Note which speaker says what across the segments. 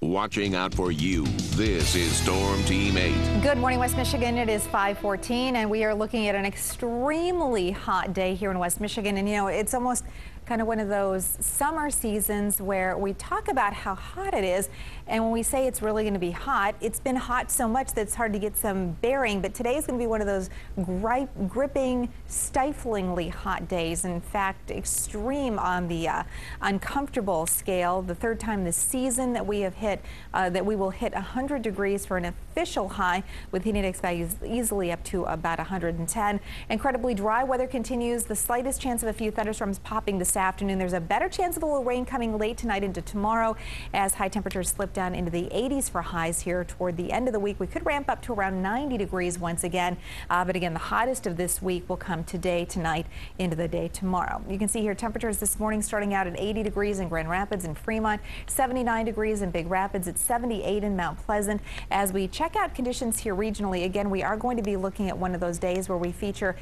Speaker 1: Watching out for you. This is Storm Team 8.
Speaker 2: Good morning, West Michigan. It is 5:14, and we are looking at an extremely hot day here in West Michigan. And, you know, it's almost kind of one of those summer seasons where we talk about how hot it is, and when we say it's really going to be hot, it's been hot so much that it's hard to get some bearing. But today is going to be one of those gripping, stiflingly hot days. In fact, extreme on the uncomfortable scale. The third time this season that we have hit, that we will hit 100 degrees for an official high, with heat index values easily up to about 110. Incredibly dry weather continues. The slightest chance of a few thunderstorms popping this afternoon. There's a better chance of a little rain coming late tonight into tomorrow as high temperatures slip down into the 80s for highs here toward the end of the week. We could ramp up to around 90 degrees once again. But again, the hottest of this week will come today, tonight, into the day tomorrow. You can see here temperatures this morning starting out at 80 degrees in Grand Rapids and Fremont, 79 degrees in Big Rapids, at 78 in Mount Pleasant. As we check out conditions here regionally, again, we are going to be looking at one of those days where we feature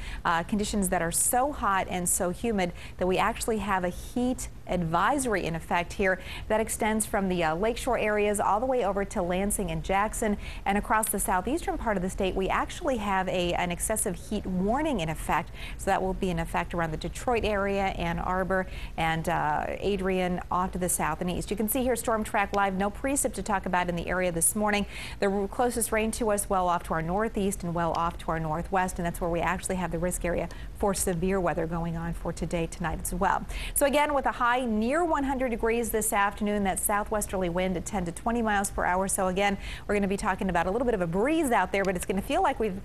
Speaker 2: conditions that are so hot and so humid that we actually have a heat advisory in effect here that extends from the lakeshore areas all the way over to Lansing and Jackson, and across the southeastern part of the state we actually have an excessive heat warning in effect. So that will be in effect around the Detroit area, Ann Arbor, and Adrian off to the south and east. You can see here Storm Track Live, no precip to talk about in the area this morning. The closest rain to us well off to our northeast and well off to our northwest, and that's where we actually have the risk area for severe weather going on for today, tonight as well. So again, with a high near 100 degrees this afternoon, that southwesterly wind at 10 to 20 miles per hour. So again, we're going to be talking about a little bit of a breeze out there, but it's going to feel like we've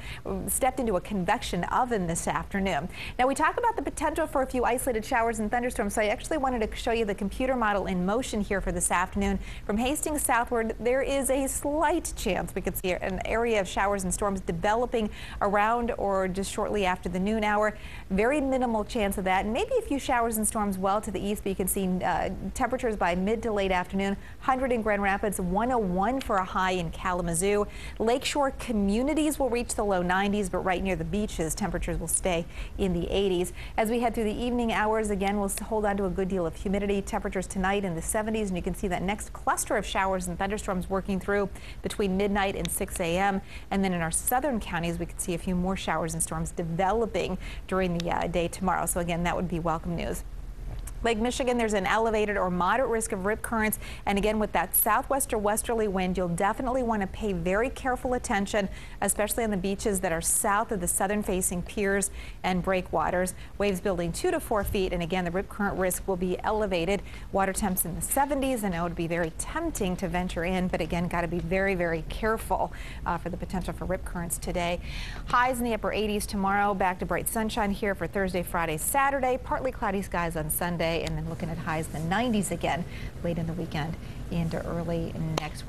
Speaker 2: stepped into a convection oven this afternoon. Now, we talk about the potential for a few isolated showers and thunderstorms, so I actually wanted to show you the computer model in motion here for this afternoon. From Hastings southward, there is a slight chance we could see an area of showers and storms developing around or just shortly after the noon hour. Very minimal chance of that, and maybe a few showers and storms well to the east, but you can see temperatures by mid to late afternoon. 100 in Grand Rapids, 101 for a high in Kalamazoo. Lakeshore communities will reach the low 90s, but right near the beaches, temperatures will stay in the 80s. As we head through the evening hours, again, we'll hold on to a good deal of humidity. Temperatures tonight in the 70s, and you can see that next cluster of showers and thunderstorms working through between midnight and 6 a.m. And then in our southern counties, we could see a few more showers and storms developing during the day tomorrow. So again, that would be welcome news. Lake Michigan, there's an elevated or moderate risk of rip currents, and again with that southwest or westerly wind, you'll definitely want to pay very careful attention, especially on the beaches that are south of the southern facing piers and breakwaters. Waves building 2 to 4 feet, and again the rip current risk will be elevated. Water temps in the 70s, and it would be very tempting to venture in, but again got to be very, very careful for the potential for rip currents today. Highs in the upper 80s tomorrow, back to bright sunshine here for Thursday, Friday, Saturday, partly cloudy skies on Sunday, and then looking at highs in the 90s again late in the weekend into early next week.